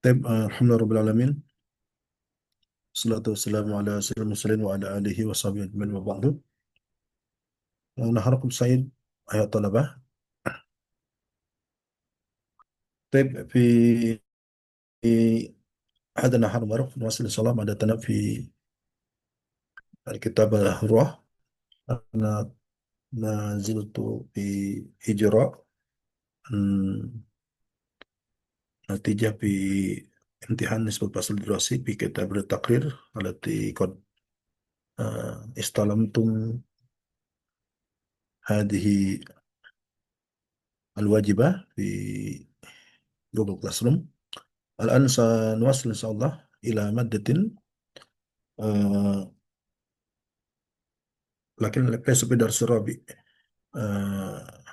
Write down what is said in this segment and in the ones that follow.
Alhamdulillah Rabbil Alamin. Salatu wassalamu ala sayyidil mursalin wa ala alihi wa sahbihi ajma'in wa ba'du. نهاركم سعيد أيها الطلبة. في هذا النهار المبارك نواصل إن شاء الله مادتنا في الكتاب الروح. أنا ما زلت في إجراء نتيجة في امتحان نسبة الفصل الدراسي في كتاب التقرير التي قد استلمتم هذه الواجبة في جوجل كلاس روم. الآن سنواصل إن شاء الله إلى مادة آه، لكن ليس بدرس الرابع. آه،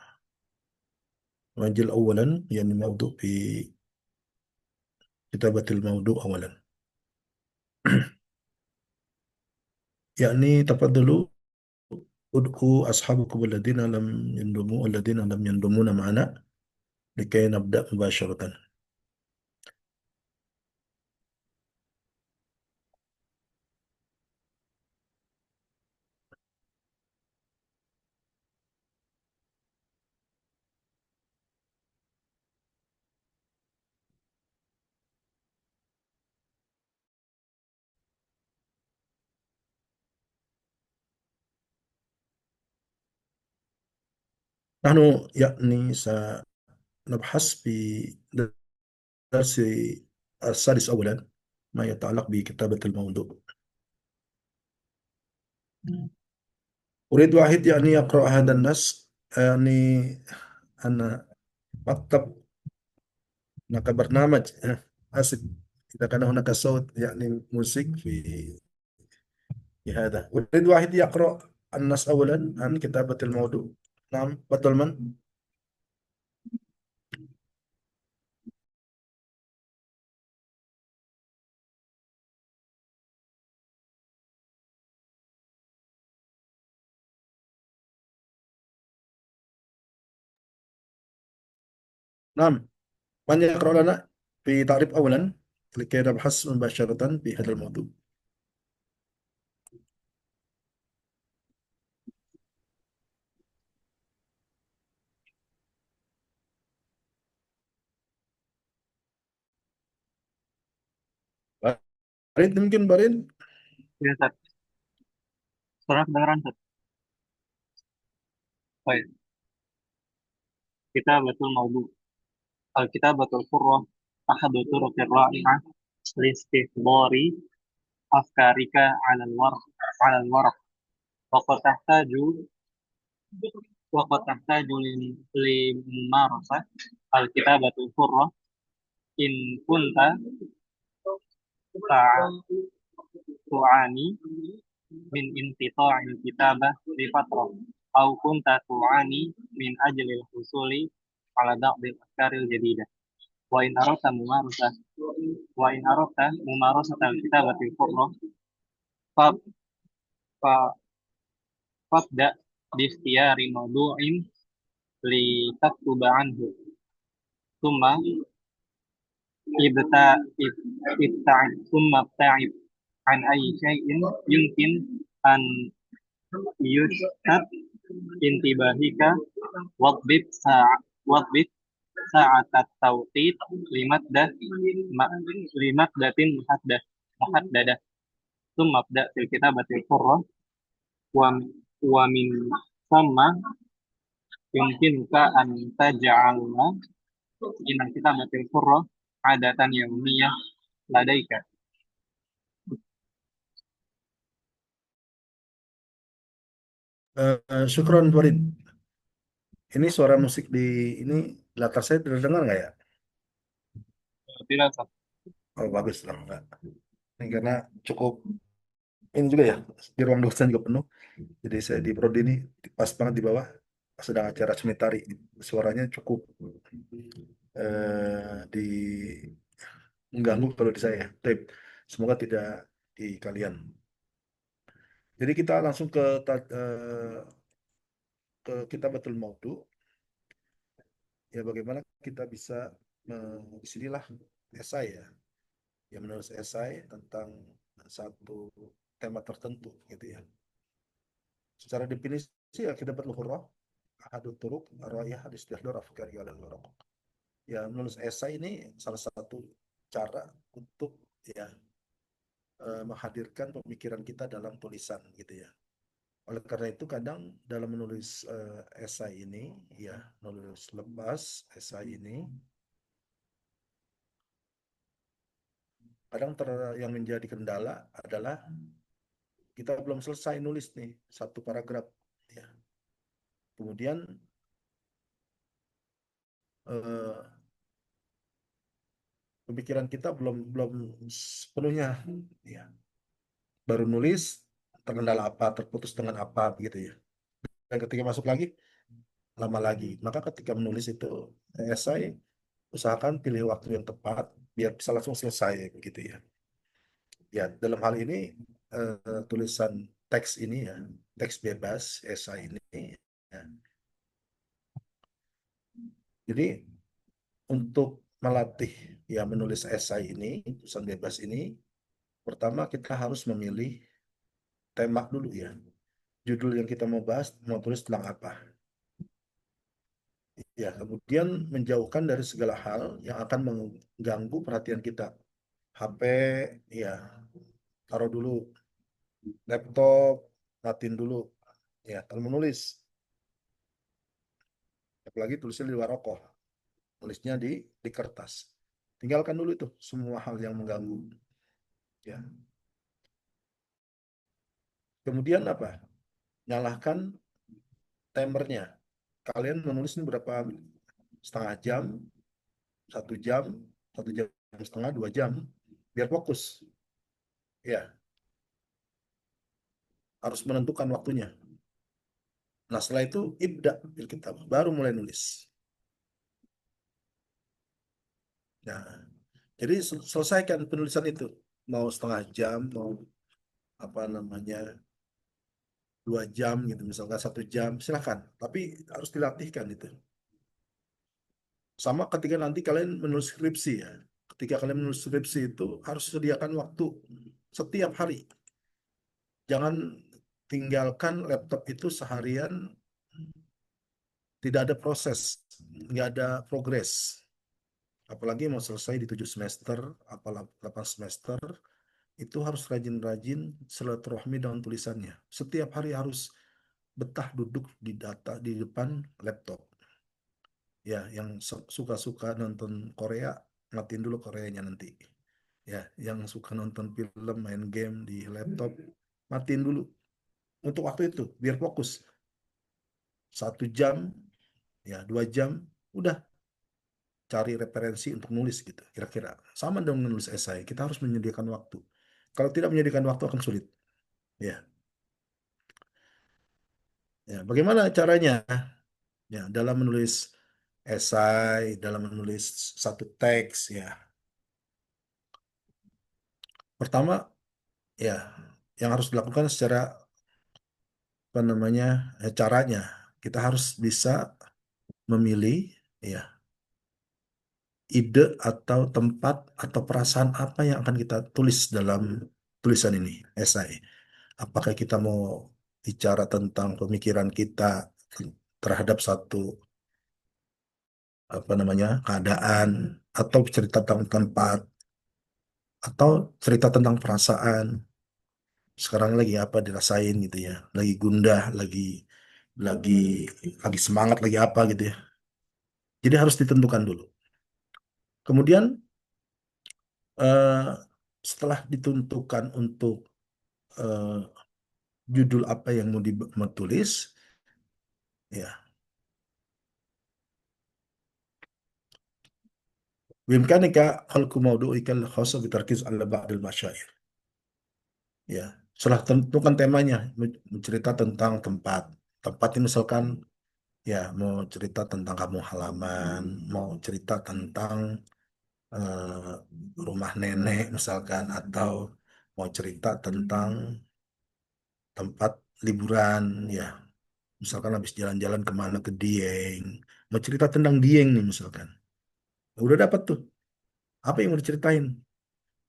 نجل أولا يعني موضوع في كتابة الموضوع أولا. يعني تفضلوا ادعوا أصحابكم الذين لم ينضمون معنا لكي نبدأ مباشرة. نحن يعني سنبحث في درس السادس أولا ما يتعلق بكتابة الموضوع. أريد واحد يعني يقرأ هذا النص. يعني أنا مكتب هناك برنامج آسف إذا كان هناك صوت يعني موسيقى في هذا. أريد واحد يقرأ النص أولا عن كتابة الموضوع. نعم بطل من؟ نعم، من يقرأ لنا في تعريف أولا لكي نبحث مباشرة في هذا الموضوع. Barid mungkin Barid. Ya, Tat. Suara kedengeran, Tat. Baik, kita betul maudu. Kita betul furrah. Ahadu turuqir ra'ihah. Listihdari afkarika ala al-waraq. Waqad tahtaju waqad tahtaju limumarasah al-kitabatul furrah in kunta tu'ani min inqita'il kitabah li fatrah au kunta tu'ani min ajlil husuli ala ba'dil afkaril jadidah. Wa in aradta mumarasah wa in aradta mumarasat al-kitabatil furrah fa fa fabda bi ikhtiyari mawdu'in li taktuba anhu thumma ibta ibta'id thumma ibta'id an ayyi shay'in yumkin an yushtat intibahika wadbit wadbit sa'at at-tawqit limaddah limaddatin muhaddadah thumma abda fil kitabatil furrah wa wa min thamma yumkinuka an taj'alna min kitabatil furrah adatan yaumiyah ladaika. Syukron Barid. Ini suara musik di ini latar saya terdengar nggak ya? Tidak, Sat. Oh bagus lah enggak. Ini karena cukup ini juga ya di ruang dosen juga penuh. Jadi saya di prodi ini pas banget di bawah sedang acara seni tari. Suaranya cukup di mengganggu kalau di saya. Tapi semoga tidak di kalian. Jadi kita langsung kita betul mautu. Ya bagaimana kita bisa disinilah esai ya, yang menulis esai tentang satu tema tertentu gitu ya. Secara definisi ya kita perlu huruf ahadu turuk arwayah hadis dihdor afkari ala waraq. Ya menulis esai ini salah satu cara untuk ya menghadirkan pemikiran kita dalam tulisan gitu ya. Oleh karena itu kadang dalam menulis esai ini ya menulis lepas esai ini kadang yang menjadi kendala adalah kita belum selesai nulis nih satu paragraf ya. Kemudian eh, pemikiran kita belum belum sepenuhnya ya. Baru nulis terkendala apa, terputus dengan apa begitu ya. Dan ketika masuk lagi lama lagi. Maka ketika menulis itu esai usahakan pilih waktu yang tepat biar bisa langsung selesai begitu ya. Ya, dalam hal ini tulisan teks ini ya, teks bebas esai ini ya. Jadi untuk melatih ya menulis esai ini, tulisan bebas ini, pertama kita harus memilih tema dulu ya. Judul yang kita mau bahas, mau tulis tentang apa. Ya, kemudian menjauhkan dari segala hal yang akan mengganggu perhatian kita. HP, ya, taruh dulu. Laptop, matiin dulu. Ya, kalau menulis, apalagi tulisnya di luar rokok, tulisnya di kertas. Tinggalkan dulu itu semua hal yang mengganggu. Ya, kemudian apa? Nyalakan timernya. Kalian menulis ini berapa? Setengah jam, 1 jam, 1 jam setengah, 2 jam, biar fokus. Ya, harus menentukan waktunya. Nah, setelah itu ibda bil kitab, baru mulai nulis. Nah, jadi selesaikan penulisan itu. Mau setengah jam, mau apa namanya 2 jam gitu, misalkan 1 jam, silahkan. Tapi harus dilatihkan itu. Sama ketika nanti kalian menulis skripsi ya. Ketika kalian menulis skripsi itu harus sediakan waktu setiap hari. Jangan tinggalkan laptop itu seharian tidak ada proses, nggak ada progres. Apalagi mau selesai di 7 semester, apalagi 8 semester, itu harus rajin-rajin silaturahmi dengan tulisannya. Setiap hari harus betah duduk di data di depan laptop. Ya, yang suka-suka nonton Korea, matiin dulu Koreanya nanti. Ya, yang suka nonton film, main game di laptop, matiin dulu untuk waktu itu, biar fokus. 1 jam, ya 2 jam, udah cari referensi untuk nulis gitu. Kira-kira sama dengan menulis esai, kita harus menyediakan waktu. Kalau tidak menyediakan waktu akan sulit. Ya, ya. Bagaimana caranya? Ya, dalam menulis esai, dalam menulis satu teks, ya. Pertama, ya, yang harus dilakukan secara apa namanya caranya, kita harus bisa memilih, ya, ide atau tempat atau perasaan apa yang akan kita tulis dalam tulisan ini, esai. Apakah kita mau bicara tentang pemikiran kita terhadap satu apa namanya keadaan atau cerita tentang tempat atau cerita tentang perasaan sekarang lagi apa dirasain gitu ya lagi gundah lagi lagi semangat lagi apa gitu ya jadi harus ditentukan dulu kemudian eh, setelah ditentukan untuk eh, judul apa yang mau tulis ya bimkanika khalqu mawdu'ikal khassa bitarkiz ala ba'dil masyair ya setelah tentukan temanya mencerita tentang tempat tempat ini misalkan ya mau cerita tentang kampung halaman mau cerita tentang eh, rumah nenek misalkan atau mau cerita tentang tempat liburan ya misalkan habis jalan-jalan kemana ke Dieng mau cerita tentang Dieng nih misalkan udah dapat tuh Apa yang mau diceritain?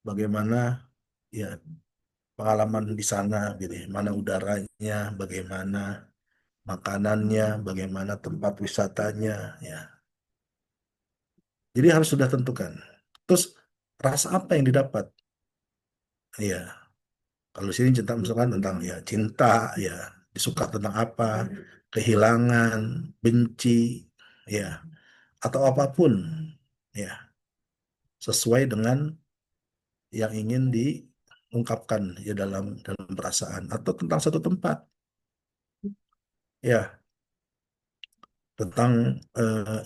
Bagaimana ya pengalaman di sana gitu ya. Mana udaranya, bagaimana makanannya, bagaimana tempat wisatanya ya. Jadi harus sudah tentukan. Terus rasa apa yang didapat? Ya, kalau sini cinta misalkan tentang ya cinta, ya disuka tentang apa, kehilangan, benci, ya atau apapun, ya sesuai dengan yang ingin diungkapkan ya dalam perasaan atau tentang satu tempat, ya tentang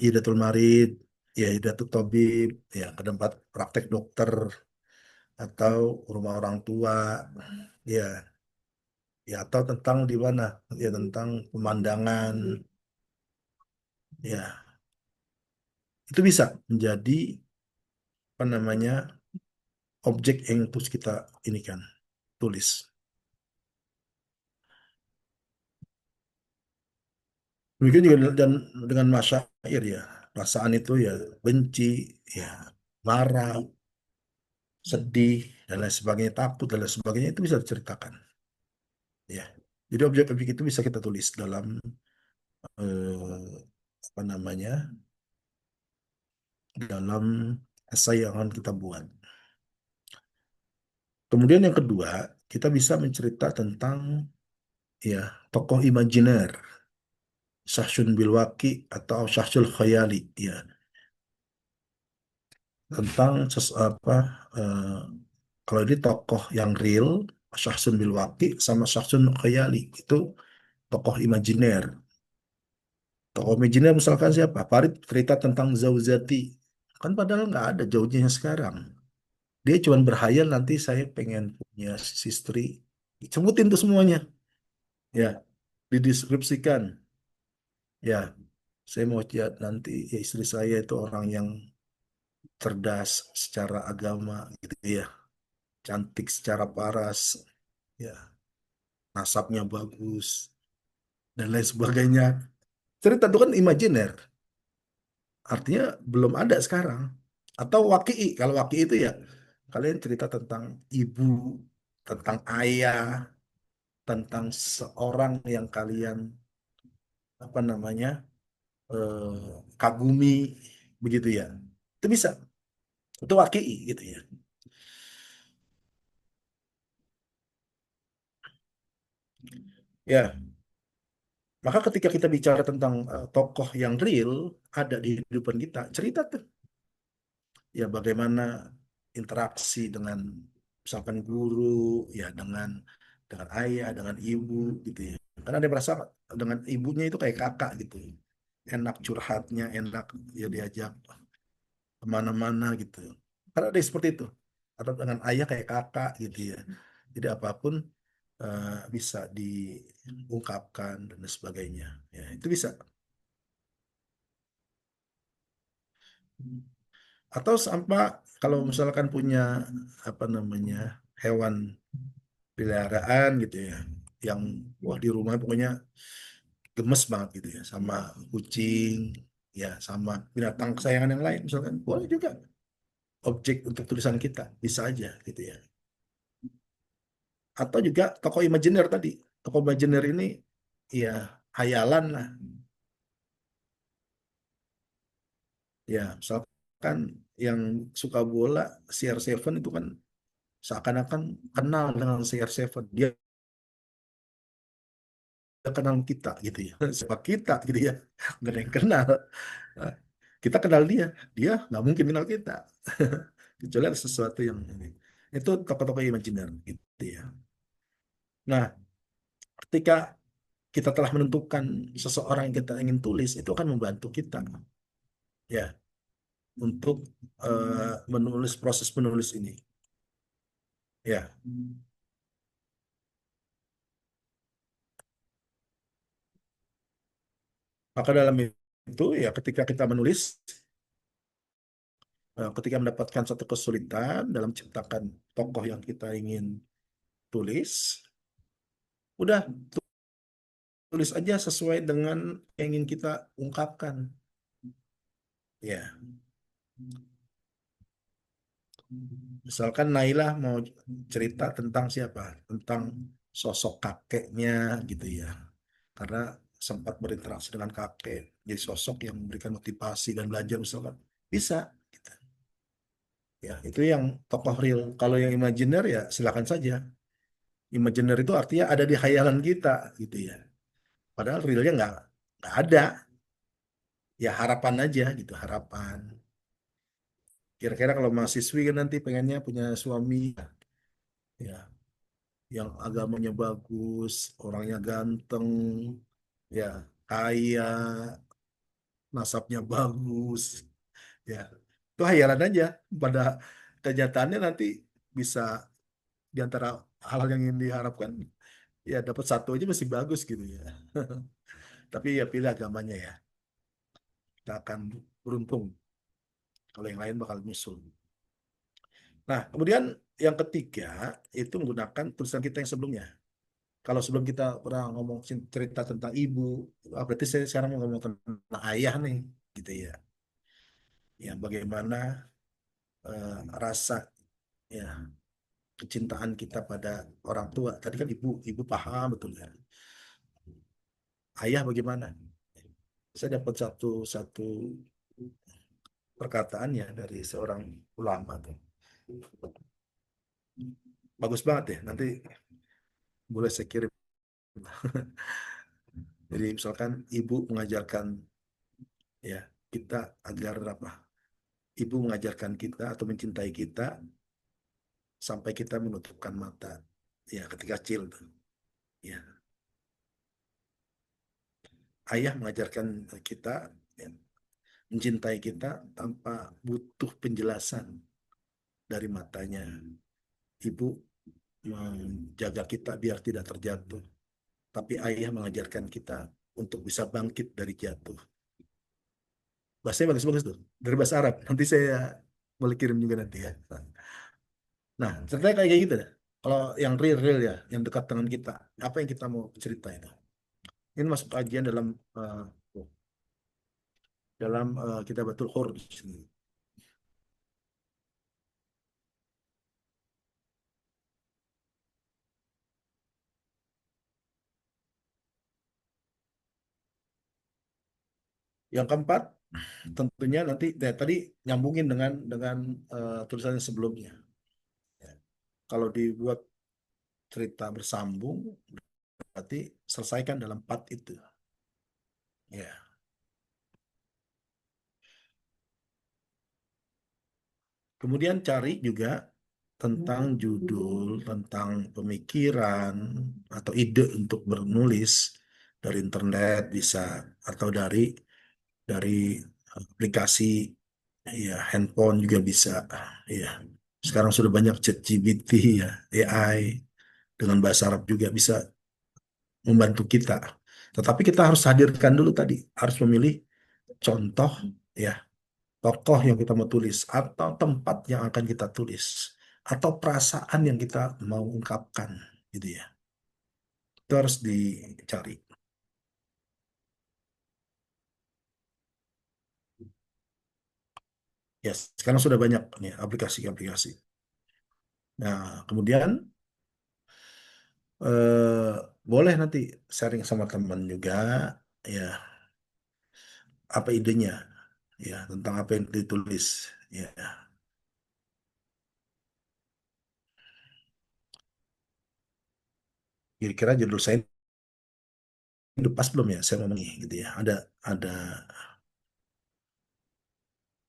Idatul Marid, ya Idatul Tobib, ya ke tempat praktek dokter atau rumah orang tua, ya ya atau tentang di mana, ya tentang pemandangan, ya itu bisa menjadi apa namanya objek yang terus kita ini kan tulis. Demikian juga dan dengan masyair ya, perasaan itu ya benci, ya marah, sedih dan lain sebagainya, takut dan lain sebagainya itu bisa diceritakan. Ya, jadi objek-objek itu bisa kita tulis dalam apa namanya dalam esai yang akan kita buat. Kemudian yang kedua, kita bisa mencerita tentang ya tokoh imajiner, Syahsun Bilwaki atau Syahsul Khayali, ya tentang apa eh, kalau ini tokoh yang real, Syahsun Bilwaki sama Syahsun Khayali itu tokoh imajiner. Tokoh imajiner misalkan siapa? Farid cerita tentang Zauzati. Kan padahal nggak ada Zaujanya sekarang. Dia cuma berhayal nanti saya pengen punya istri. Sebutin tuh semuanya. Ya, dideskripsikan. Ya, saya mau lihat nanti ya istri saya itu orang yang cerdas secara agama gitu ya. Cantik secara paras. Ya, nasabnya bagus dan lain sebagainya. Cerita itu kan imajiner. Artinya belum ada sekarang. Atau waki'i. Kalau waki'i itu ya kalian cerita tentang ibu, tentang ayah, tentang seorang yang kalian apa namanya kagumi begitu ya. Itu bisa. Itu waki'i gitu ya. Ya, maka ketika kita bicara tentang tokoh yang real ada di kehidupan kita, cerita tuh ya bagaimana interaksi dengan misalkan guru ya dengan ayah dengan ibu gitu ya karena dia merasa dengan ibunya itu kayak kakak gitu enak curhatnya enak ya diajak kemana-mana gitu karena ada yang seperti itu atau dengan ayah kayak kakak gitu ya jadi apapun bisa diungkapkan dan sebagainya ya itu bisa atau sampai kalau misalkan punya apa namanya hewan peliharaan gitu ya yang wah di rumah pokoknya gemes banget gitu ya sama kucing ya sama binatang kesayangan yang lain misalkan boleh juga objek untuk tulisan kita bisa aja gitu ya atau juga tokoh imajiner tadi tokoh imajiner ini ya hayalan lah ya misalkan yang suka bola CR7 itu kan seakan-akan kenal dengan CR7 dia kenal kita gitu ya siapa kita gitu ya nggak ada yang kenal. Nah, kita kenal dia dia nggak mungkin kenal kita kecuali ada sesuatu yang ini itu tokoh-tokoh imajiner gitu ya nah ketika kita telah menentukan seseorang yang kita ingin tulis itu akan membantu kita ya untuk menulis proses menulis ini ya maka dalam itu ya ketika kita menulis ketika mendapatkan satu kesulitan dalam ciptakan tokoh yang kita ingin tulis udah tulis aja sesuai dengan yang ingin kita ungkapkan. Ya, Misalkan Naila mau cerita tentang siapa? Tentang sosok kakeknya gitu ya. Karena sempat berinteraksi dengan kakek. Jadi sosok yang memberikan motivasi dan belajar misalkan. Bisa. Gitu. Ya, itu yang tokoh real. Kalau yang imajiner ya silakan saja. Imajiner itu artinya ada di khayalan kita gitu ya. Padahal realnya nggak ada. Ya harapan aja gitu, harapan. Kira-kira kalau mahasiswi kan nanti pengennya punya suami ya yang agamanya bagus, orangnya ganteng, ya kaya, nasabnya bagus, ya itu hayalan aja. Pada kenyataannya nanti bisa di antara hal yang ingin diharapkan ya dapat satu aja masih bagus gitu ya. Tapi ya pilih agamanya ya, kita akan beruntung kalau yang lain bakal nyusul. Nah, kemudian yang ketiga itu menggunakan tulisan kita yang sebelumnya. Kalau sebelum kita pernah ngomong cerita tentang ibu, berarti saya sekarang mau ngomong tentang ayah nih, gitu ya. Ya, bagaimana rasa ya kecintaan kita pada orang tua. Tadi kan ibu paham betul ya. Ayah bagaimana? Saya dapat satu satu perkataan ya dari seorang ulama tuh. Bagus banget ya. Nanti boleh saya kirim. Jadi misalkan ibu mengajarkan ya kita agar apa? Ibu mengajarkan kita atau mencintai kita sampai kita menutupkan mata. Ya, ketika kecil tuh. Ya, ayah mengajarkan kita ya, mencintai kita tanpa butuh penjelasan dari matanya. Ibu menjaga kita biar tidak terjatuh. Tapi ayah mengajarkan kita untuk bisa bangkit dari jatuh. Bahasanya bagus-bagus tuh. Dari bahasa Arab. Nanti saya boleh kirim juga nanti ya. Nah, ceritanya kayak gitu dah. Kalau yang real-real ya, yang dekat dengan kita, apa yang kita mau cerita itu? Ini masuk kajian dalam Kitabatul Hur di sini. Yang keempat, tentunya nanti tadi nyambungin dengan tulisan yang sebelumnya. Ya. Kalau dibuat cerita bersambung, berarti selesaikan dalam part itu. Ya. Kemudian cari juga tentang judul, tentang pemikiran atau ide untuk bernulis dari internet bisa atau dari aplikasi ya handphone juga bisa ya. Sekarang sudah banyak ChatGPT ya, AI dengan bahasa Arab juga bisa membantu kita. Tetapi kita harus hadirkan dulu tadi, harus memilih contoh ya tokoh yang kita mau tulis atau tempat yang akan kita tulis atau perasaan yang kita mau ungkapkan gitu ya. Itu harus dicari. Ya, sekarang sudah banyak nih aplikasi-aplikasi. Nah, kemudian eh, boleh nanti sharing sama teman juga ya apa idenya ya tentang apa yang ditulis ya. Kira-kira judul saya udah pas belum ya saya ngomongnya gitu ya. Ada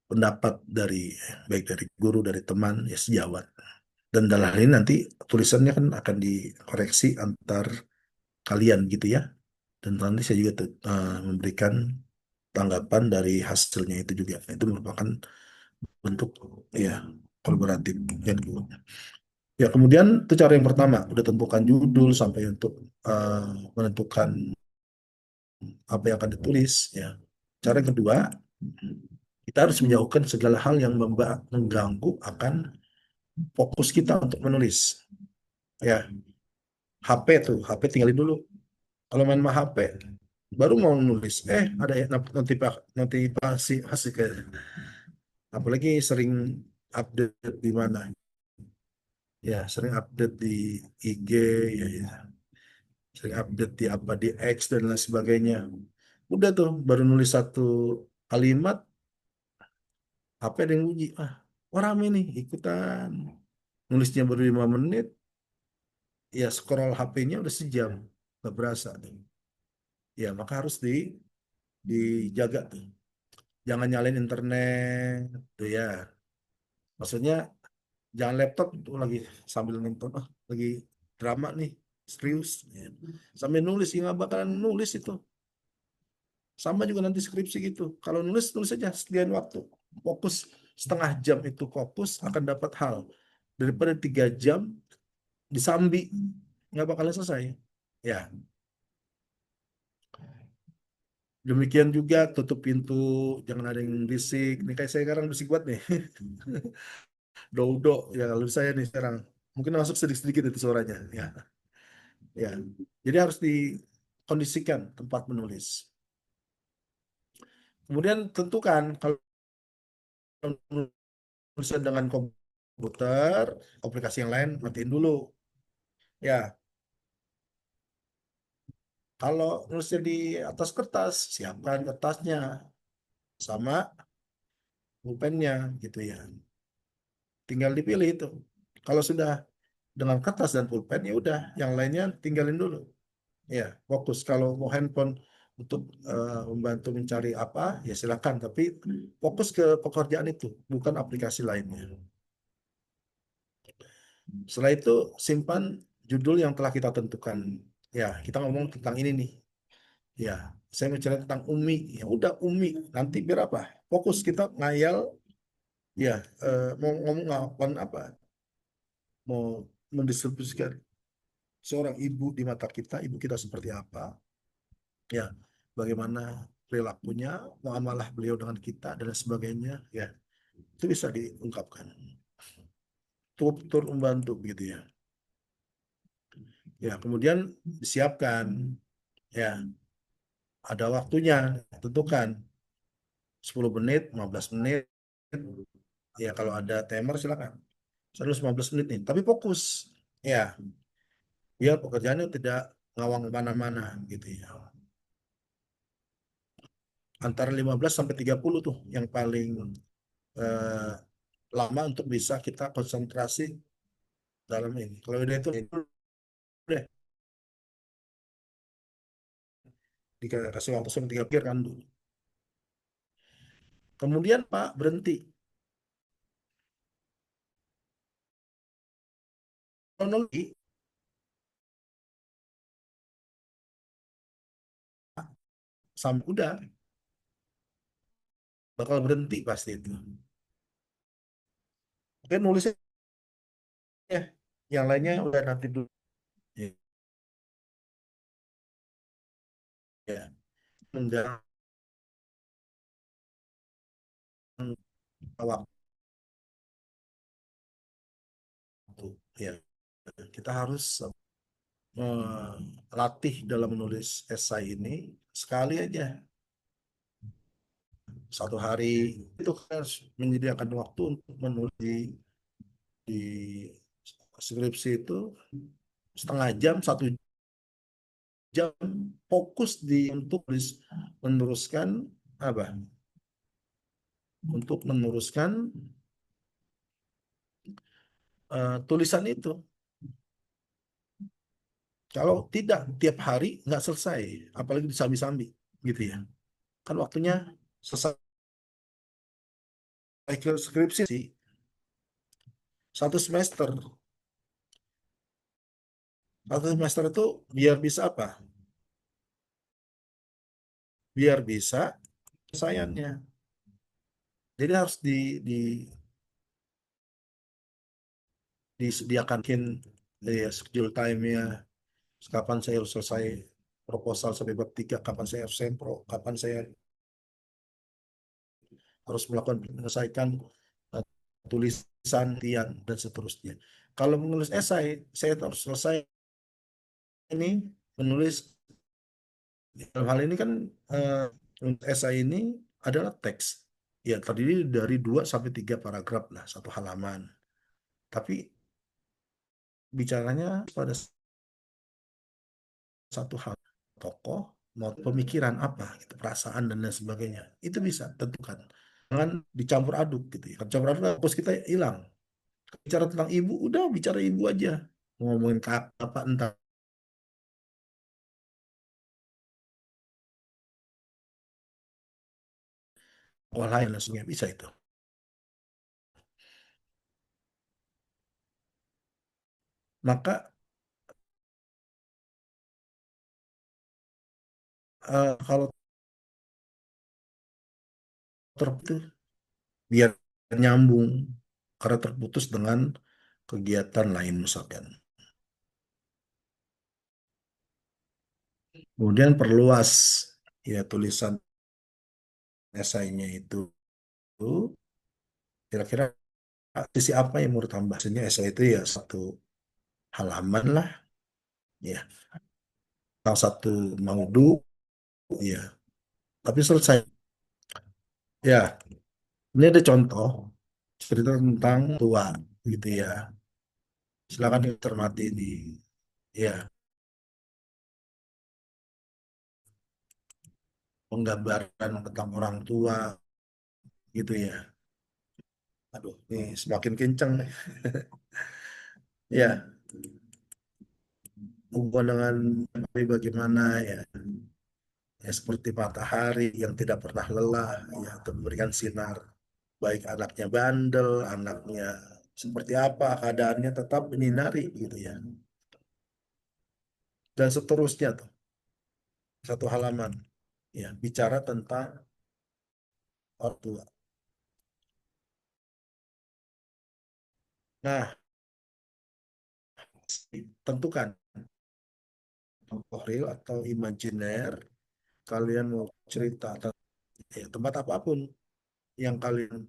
pendapat dari baik dari guru dari teman ya sejawat. Dan dalam hal ini nanti tulisannya kan akan dikoreksi antar kalian gitu ya. Dan nanti saya juga memberikan tanggapan dari hasilnya itu juga. Itu merupakan bentuk ya kolaboratif. Ya kemudian itu cara yang pertama, udah tentukan judul sampai untuk eh, menentukan apa yang akan ditulis. Ya. Cara yang kedua, kita harus menjauhkan segala hal yang mengganggu akan fokus kita untuk menulis. Ya, HP tinggalin dulu. Kalau main mah HP, baru mau nulis, ada ya notifikasi hasil kayak apalagi sering update di mana? Ya, sering update di IG, ya, ya. Sering update di apa di X dan lain sebagainya. Udah tuh baru nulis satu kalimat, apa ada yang uji? Oh rame nih ikutan. Nulisnya baru 5 menit, ya scroll HP-nya udah sejam, nggak berasa tuh. Ya maka harus dijaga tuh. Jangan nyalain internet, tuh ya. Maksudnya jangan laptop tuh lagi sambil nonton, lagi drama nih, serius. Ya. Sambil nulis, ya nggak bakalan nulis itu. Sama juga nanti skripsi gitu. Kalau nulis, nulis aja sediain waktu. Fokus setengah jam itu fokus akan dapat hal. Daripada 3 jam disambi, nggak bakalan selesai. Ya, demikian juga tutup pintu, jangan ada yang berisik. Nih kayak saya sekarang berisik banget nih. Dodo, ya kalau saya nih sekarang. Mungkin masuk sedikit-sedikit itu suaranya. Ya, ya. Jadi harus dikondisikan tempat menulis. Kemudian tentukan kalau nulis dengan komputer, aplikasi yang lain matiin dulu. Ya, kalau nulisnya di atas kertas, siapkan kertasnya sama pulpennya gitu ya. Tinggal dipilih itu. Kalau sudah dengan kertas dan pulpen ya udah, yang lainnya tinggalin dulu. Ya, fokus. Kalau mau handphone untuk membantu mencari apa, ya silakan. Tapi fokus ke pekerjaan itu, bukan aplikasi lainnya. Setelah itu simpan judul yang telah kita tentukan. Ya, kita ngomong tentang ini nih. Ya, saya mau cerita tentang Umi. Ya udah Umi. Nanti biar apa? Fokus kita ngayal. Ya, mau ngomong apa? Mau mendistribusikan seorang ibu di mata kita. Ibu kita seperti apa? Ya, bagaimana perilakunya, muamalah beliau dengan kita dan lain sebagainya. Ya, itu bisa diungkapkan. Tur membantu gitu ya. Ya, kemudian disiapkan. Ya, ada waktunya, tentukan 10 menit, 15 menit. Ya, kalau ada timer silakan. 115 menit nih, tapi fokus. Ya, biar pekerjaannya tidak ngawang kemana-mana gitu ya. Antara 15 sampai 30 tuh yang paling eh, lama untuk bisa kita konsentrasi dalam ini. Kalau udah itu udah dikasih waktu sampai 3 pikirkan dulu. Kemudian Pak berhenti. Kronologi sampai udah bakal berhenti pasti itu. Oke, nulisnya ya. Yang lainnya udah nanti dulu. Ya, ya. Menjelang waktu ya. Kita harus melatih dalam menulis esai ini sekali aja 1 hari itu kan menyediakan waktu untuk menulis di skripsi itu setengah jam 1 jam fokus untuk meneruskan apa untuk meneruskan tulisan itu. Kalau tidak tiap hari nggak selesai, apalagi disambi-sambi gitu ya. Kan waktunya selesai skripsi sih 1 semester. 1 semester itu biar bisa apa? Biar bisa penyelesaiannya. Jadi harus disediakan mungkin ya, schedule time-nya, kapan saya harus selesai proposal sampai bab 3, kapan saya harus sempro, kapan saya harus melakukan menyelesaikan uh, tulisan, tian, dan seterusnya. Kalau menulis esai, saya harus selesai ini menulis. Dalam hal ini kan untuk esai ini adalah teks. ya terdiri dari 2 sampai 3 paragraf lah satu halaman. Tapi bicaranya pada satu hal tokoh mau pemikiran apa gitu, perasaan dan lain sebagainya. Itu bisa tentukan. Jangan dicampur aduk gitu ya. Kalau campur aduk fokus kita hilang. Bicara tentang ibu, udah bicara ibu aja. Ngomongin kakak apa entah lain langsungnya bisa itu. Maka kalau terputus biar nyambung karena terputus dengan kegiatan lain misalkan. Kemudian perluas ya tulisan esainya itu kira-kira sisi apa yang mau ditambah. Maksudnya esai itu ya satu halaman lah ya tentang satu maudu ya. Tapi selesai. Ya, ini ada contoh cerita tentang tua gitu ya. Silakan dicermati di ya penggambaran tentang orang tua gitu ya. Aduh, ini semakin kencang nih. Ya, hubungan dengan bagaimana ya, ya seperti matahari yang tidak pernah lelah ya untuk memberikan sinar. Baik anaknya bandel, anaknya seperti apa keadaannya tetap menyinari gitu ya. Dan seterusnya tuh, satu halaman ya bicara tentang orang tua. Nah, tentukan tokoh real atau imajiner kalian mau cerita tentang ya, tempat apapun yang kalian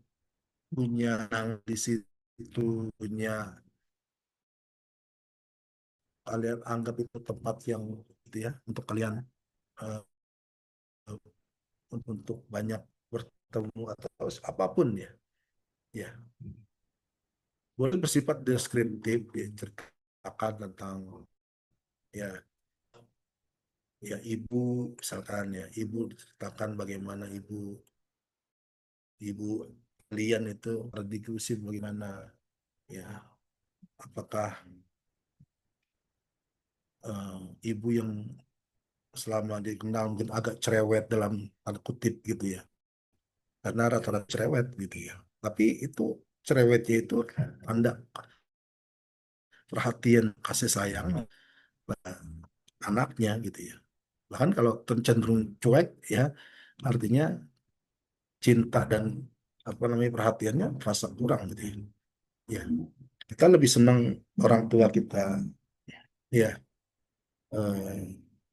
punya di situ punya kalian anggap itu tempat yang gitu ya untuk kalian eh, untuk banyak bertemu atau apapun ya ya boleh bersifat deskriptif diceritakan tentang ya ya ibu misalkan ya ibu diceritakan bagaimana ibu kalian itu berdiskusi bagaimana ya apakah eh, ibu yang selama dikenal mungkin agak cerewet dalam tanda kutip gitu ya karena rata-rata cerewet gitu ya tapi itu cerewetnya itu tanda perhatian kasih sayang pada anaknya gitu ya bahkan kalau cenderung cuek ya artinya cinta dan apa namanya perhatiannya rasa kurang gitu ya. Ya, kita lebih senang orang tua kita ya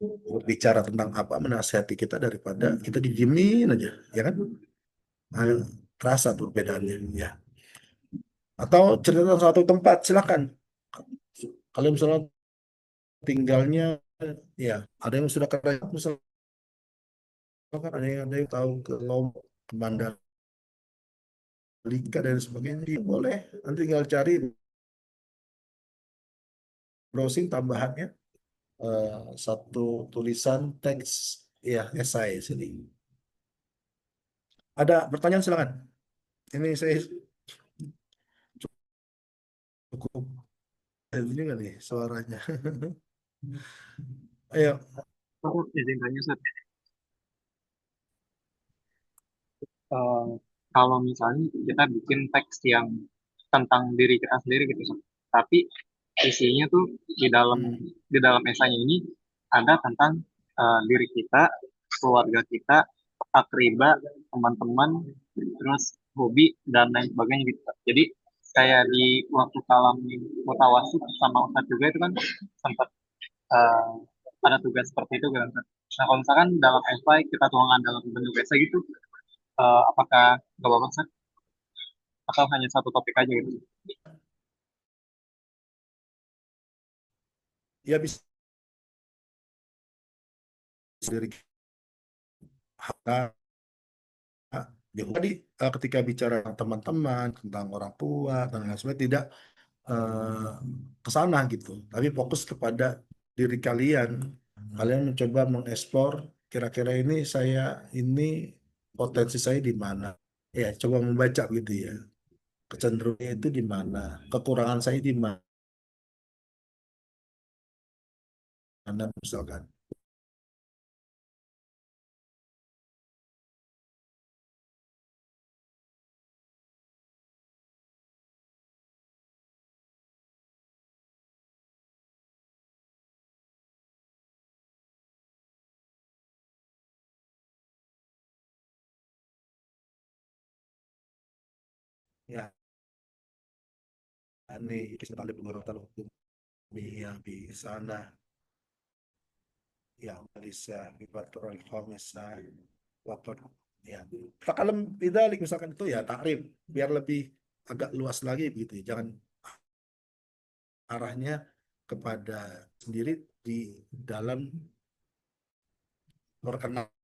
berbicara tentang apa menasihati kita daripada kita didiemin aja ya kan. Nah, terasa tuh perbedaannya ya atau cerita tentang suatu tempat silakan kalau misalnya tinggalnya ya ada yang sudah kerja misalkan ada yang tahu ke Lombok ke Mandalika dan sebagainya ya, boleh nanti tinggal cari browsing tambahannya satu tulisan teks ya esai sini ada pertanyaan silakan ini saya cukup ini nggak nih suaranya ayo Aku izin tanya, Ustaz. Eh, Kalau misalnya kita bikin teks yang tentang diri kita sendiri gitu, Ustaz. Tapi isinya tuh di dalam hmm, di dalam esainya ini ada tentang diri kita, keluarga kita, akriba, teman-teman, terus hobi dan lain sebagainya gitu, Ustaz. Jadi kayak di waktu kalam mutawasid sama Ustaz juga itu kan sempat eh, ada tugas seperti itu kan. Nah, kalau misalkan dalam FI kita tuangkan dalam bentuk essay gitu, apakah nggak apa-apa sih? Atau hanya satu topik aja gitu? ya bisa dari Jadi ketika bicara teman-teman tentang orang tua dan lain sebagainya tidak eh, ke sana gitu, tapi fokus kepada diri kalian. Kalian mencoba mengeksplor kira-kira ini potensi saya di mana. Ya, coba membaca gitu ya. Kecenderungannya itu di mana, kekurangan saya di mana misalkan. Ya, ini kisah tali pengurutan hukum ya di sana, ya Malaysia di Patrol Komisa Lapor, ya tak kalau tidak misalkan itu ya takrif biar lebih agak luas lagi begitu ya. Jangan arahnya kepada sendiri di dalam perkenalan